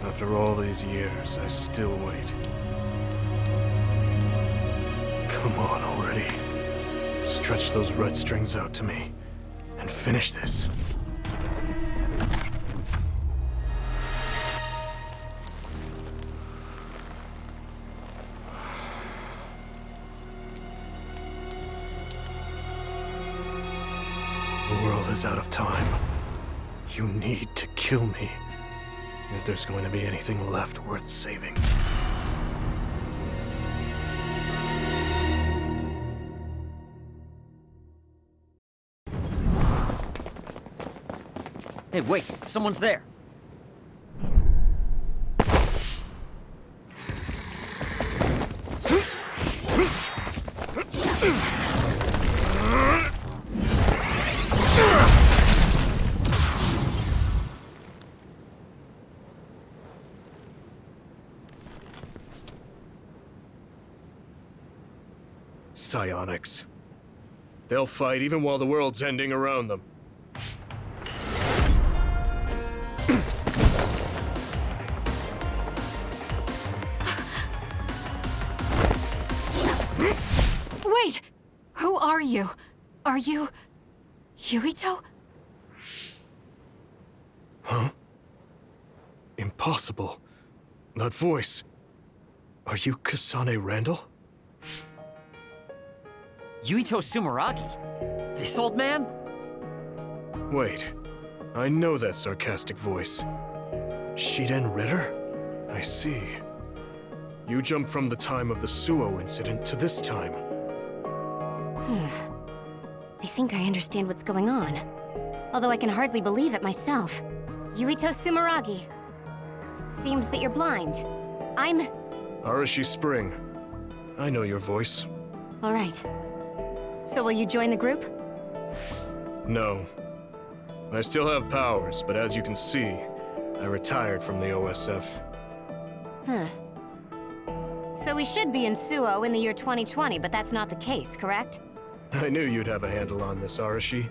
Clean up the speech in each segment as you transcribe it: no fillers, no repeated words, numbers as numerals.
After all these years, I still wait. Come on already. Stretch those red strings out to me, and finish this. The world is out of time. You need to kill me, if there's going to be anything left worth saving. Hey, wait! Someone's there! Psionics. They'll fight even while the world's ending around them. Wait! Who are you? Are you... Yuito? Huh? Impossible. That voice. Are you Kasane Randall? Yuito Sumeragi? This old man? Wait. I know that sarcastic voice. Shiden Ritter? I see. You jumped from the time of the Suo incident to this time. I think I understand what's going on. Although I can hardly believe it myself. Yuito Sumeragi. It seems that you're blind. I'm... Arashi Spring. I know your voice. All right. So will you join the group? No. I still have powers, but as you can see, I retired from the OSF. Huh. So we should be in Suo in the year 2020, but that's not the case, correct? I knew you'd have a handle on this, Arashi.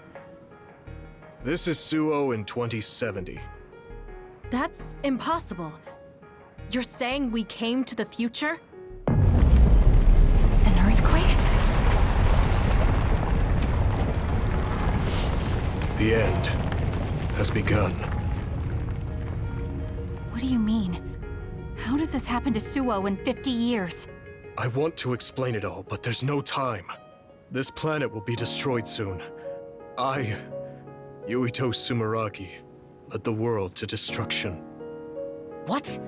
This is Suo in 2070. That's impossible. You're saying we came to the future? An earthquake? The end has begun. What do you mean? How does this happen to Suo in 50 years? I want to explain it all, but there's no time. This planet will be destroyed soon. I, Yuito Sumeragi, led the world to destruction. What?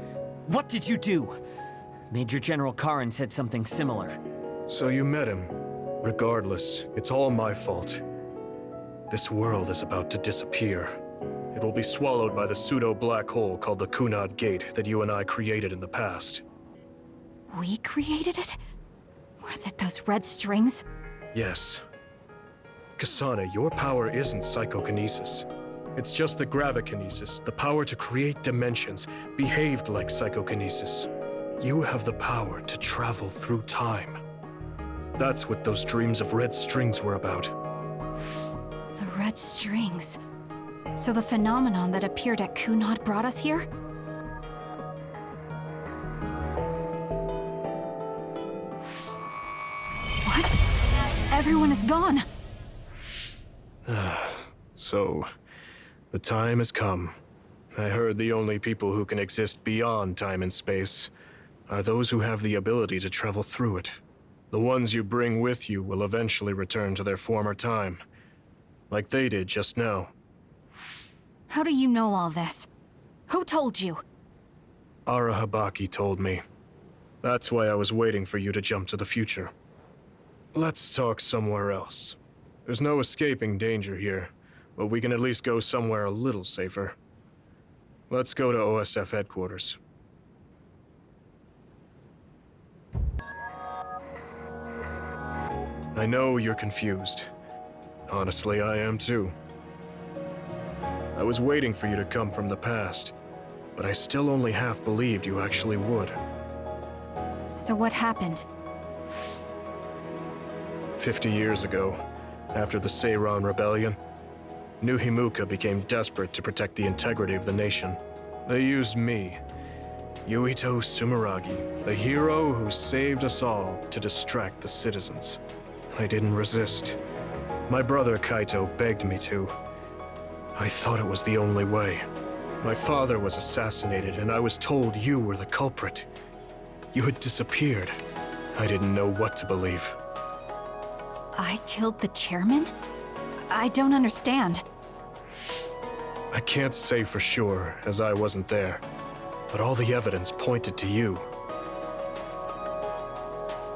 What did you do? Major General Karin said something similar. So you met him. Regardless, it's all my fault. This world is about to disappear. It will be swallowed by the pseudo-black hole called the Kunad Gate that you and I created in the past. We created it? Was it those red strings? Yes. Kasane, your power isn't psychokinesis. It's just the gravikinesis, the power to create dimensions, behaved like psychokinesis. You have the power to travel through time. That's what those dreams of red strings were about. The red strings. So the phenomenon that appeared at Kunad brought us here? What? Everyone is gone. So, the time has come. I heard the only people who can exist beyond time and space are those who have the ability to travel through it. The ones you bring with you will eventually return to their former time, like they did just now. How do you know all this? Who told you? Arahabaki told me. That's why I was waiting for you to jump to the future. Let's talk somewhere else. There's no escaping danger here, but we can at least go somewhere a little safer. Let's go to OSF headquarters. I know you're confused. Honestly, I am too. I was waiting for you to come from the past, but I still only half believed you actually would. So what happened? 50 years ago, after the Seiran Rebellion, New Himuka became desperate to protect the integrity of the nation. They used me, Yuito Sumeragi, the hero who saved us all to distract the citizens. I didn't resist. My brother Kaito begged me to. I thought it was the only way. My father was assassinated, and I was told you were the culprit. You had disappeared. I didn't know what to believe. I killed the chairman? I don't understand. I can't say for sure, as I wasn't there, but all the evidence pointed to you.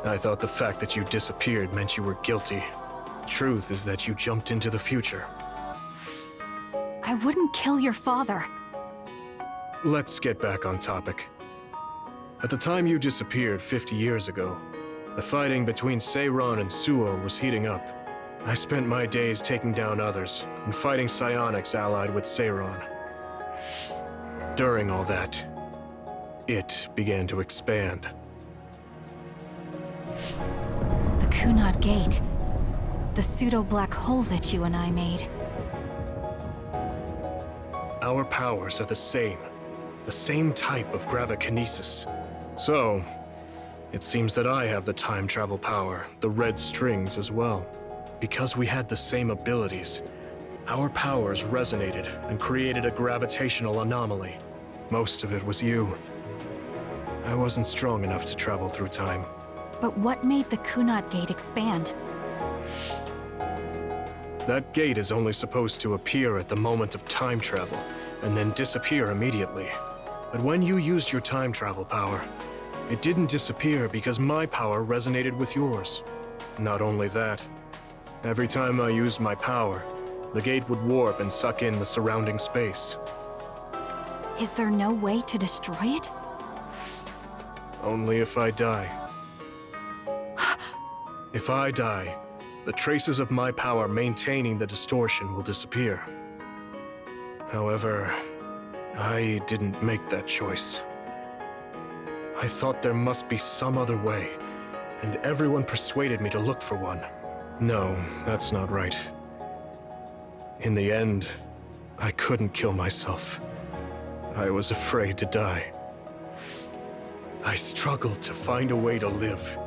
I thought the fact that you disappeared meant you were guilty. Truth is that you jumped into the future. I wouldn't kill your father. Let's get back on topic. At the time you disappeared 50 years ago, the fighting between Seiron and Suo was heating up. I spent my days taking down others and fighting psionics allied with Seiron. During all that, it began to expand. The Kunad Gate. The pseudo-black hole that you and I made. Our powers are the same type of gravikinesis. So, it seems that I have the time travel power, the red strings as well. Because we had the same abilities, our powers resonated and created a gravitational anomaly. Most of it was you. I wasn't strong enough to travel through time. But what made the Kunad Gate expand? That gate is only supposed to appear at the moment of time travel, and then disappear immediately. But when you used your time travel power, it didn't disappear because my power resonated with yours. Not only that, every time I used my power, the gate would warp and suck in the surrounding space. Is there no way to destroy it? Only if I die. If I die, the traces of my power maintaining the distortion will disappear. However, I didn't make that choice. I thought there must be some other way, and everyone persuaded me to look for one. No, that's not right. In the end, I couldn't kill myself. I was afraid to die. I struggled to find a way to live.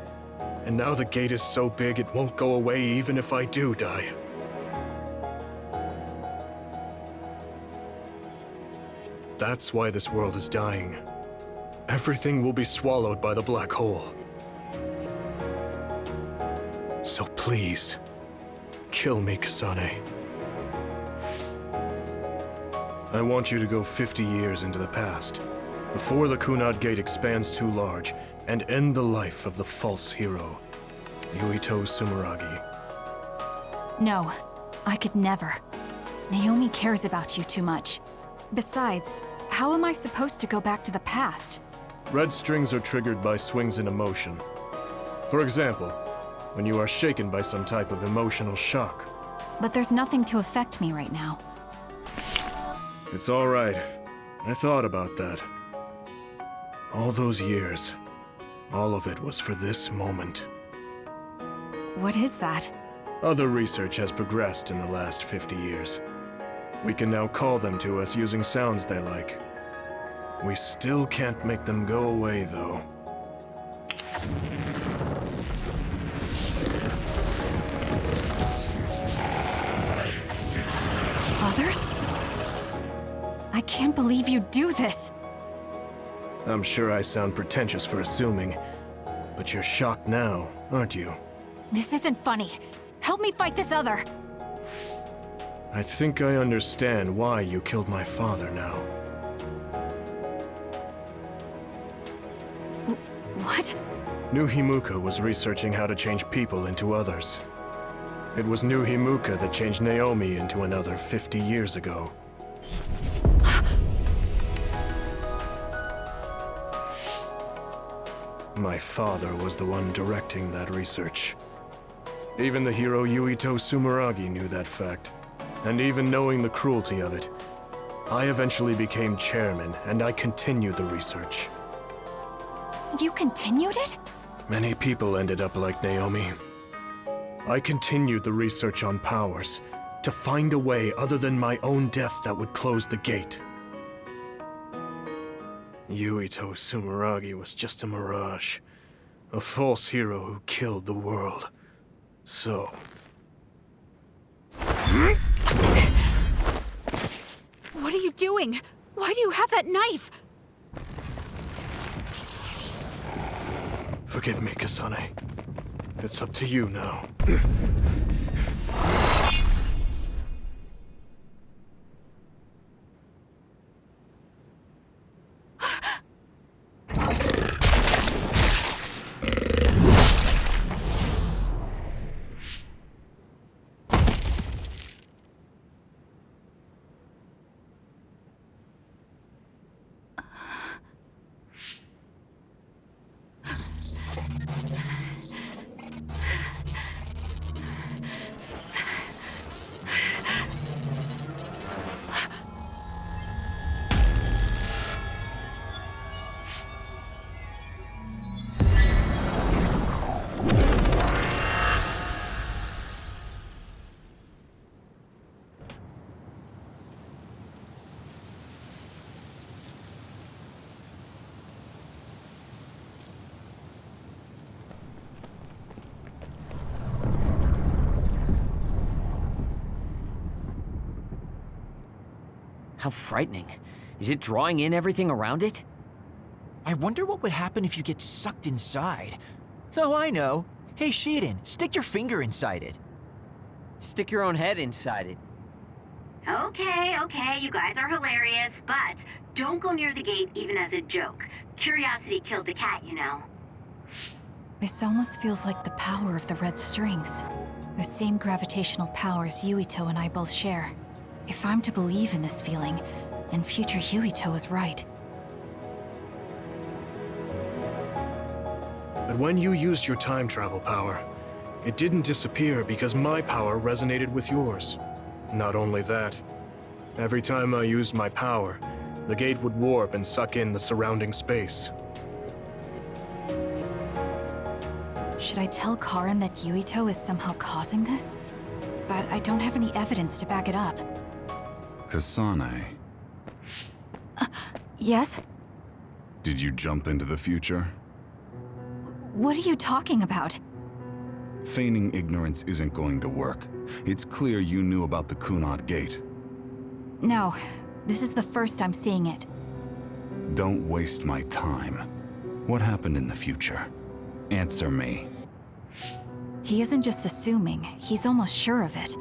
And now the gate is so big it won't go away even if I do die. That's why this world is dying. Everything will be swallowed by the black hole. So please, kill me, Kasane. I want you to go 50 years into the past, before the Kunad Gate expands too large, and end the life of the false hero, Yuito Sumeragi. No, I could never. Naomi cares about you too much. Besides, how am I supposed to go back to the past? Red strings are triggered by swings in emotion. For example, when you are shaken by some type of emotional shock. But there's nothing to affect me right now. It's all right. I thought about that. All those years, all of it was for this moment. What is that? Other research has progressed in the last 50 years. We can now call them to us using sounds they like. We still can't make them go away, though. Others? I can't believe you do this! I'm sure I sound pretentious for assuming, but you're shocked now, aren't you? This isn't funny. Help me fight this other! I think I understand why you killed my father now. What? New Himuka was researching how to change people into others. It was New Himuka that changed Naomi into another 50 years ago. My father was the one directing that research. Even the hero Yuito Sumeragi knew that fact. And even knowing the cruelty of it, I eventually became chairman and I continued the research. You continued it? Many people ended up like Naomi. I continued the research on powers, to find a way other than my own death that would close the gate. Yuito Sumeragi was just a mirage. A false hero who killed the world. So... What are you doing? Why do you have that knife? Forgive me, Kasane. It's up to you now. How frightening. Is it drawing in everything around it? I wonder what would happen if you get sucked inside. Oh, I know. Hey, Shiden, stick your finger inside it. Stick your own head inside it. Okay, you guys are hilarious, but don't go near the gate even as a joke. Curiosity killed the cat, you know. This almost feels like the power of the red strings. The same gravitational powers Yuito and I both share. If I'm to believe in this feeling, then future Yuito is right. But when you used your time travel power, it didn't disappear because my power resonated with yours. Not only that, every time I used my power, the gate would warp and suck in the surrounding space. Should I tell Karin that Yuito is somehow causing this? But I don't have any evidence to back it up. Kasane, Yes? did you jump into the future? What are you talking about? Feigning ignorance isn't going to work. It's clear you knew about the Kunad Gate. No, this is the first I'm seeing it. Don't waste my time. What happened in the future? Answer me. He isn't just assuming, he's almost sure of it.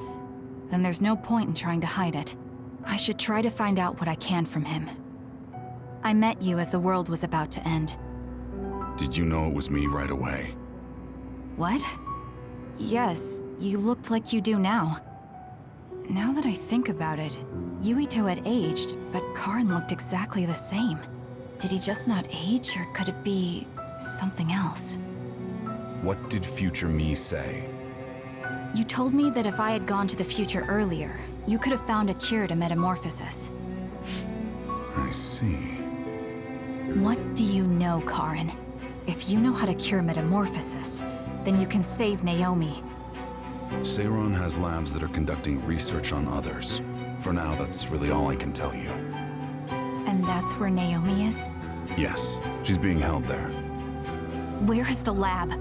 Then there's no point in trying to hide it. I should try to find out what I can from him. I met you as the world was about to end. Did you know it was me right away? What? Yes, you looked like you do now. Now that I think about it, Yuito had aged, but Karin looked exactly the same. Did he just not age, or could it be something else? What did future me say? You told me that if I had gone to the future earlier, you could have found a cure to metamorphosis. I see. What do you know, Karin? If you know how to cure metamorphosis, then you can save Naomi. Seiron has labs that are conducting research on others. For now, that's really all I can tell you. And that's where Naomi is? Yes, she's being held there. Where is the lab?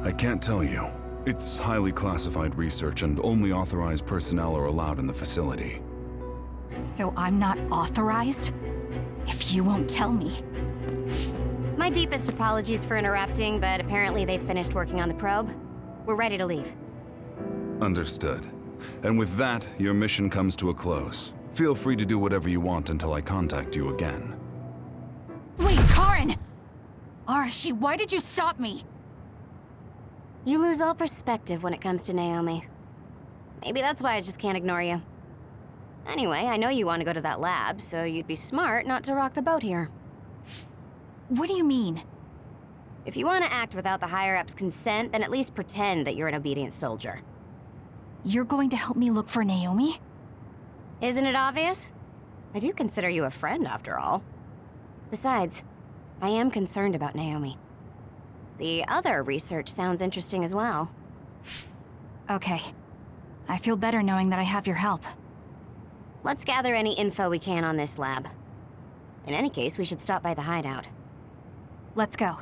I can't tell you. It's highly classified research and only authorized personnel are allowed in the facility. So I'm not authorized? If you won't tell me. My deepest apologies for interrupting, but apparently they've finished working on the probe. We're ready to leave. Understood. And with that, your mission comes to a close. Feel free to do whatever you want until I contact you again. Wait, Karin! Arashi, why did you stop me? You lose all perspective when it comes to Naomi. Maybe that's why I just can't ignore you. Anyway, I know you want to go to that lab, so you'd be smart not to rock the boat here. What do you mean? If you want to act without the higher-ups' consent, then at least pretend that you're an obedient soldier. You're going to help me look for Naomi? Isn't it obvious? I do consider you a friend, after all. Besides, I am concerned about Naomi. The other research sounds interesting as well. Okay. I feel better knowing that I have your help. Let's gather any info we can on this lab. In any case, we should stop by the hideout. Let's go.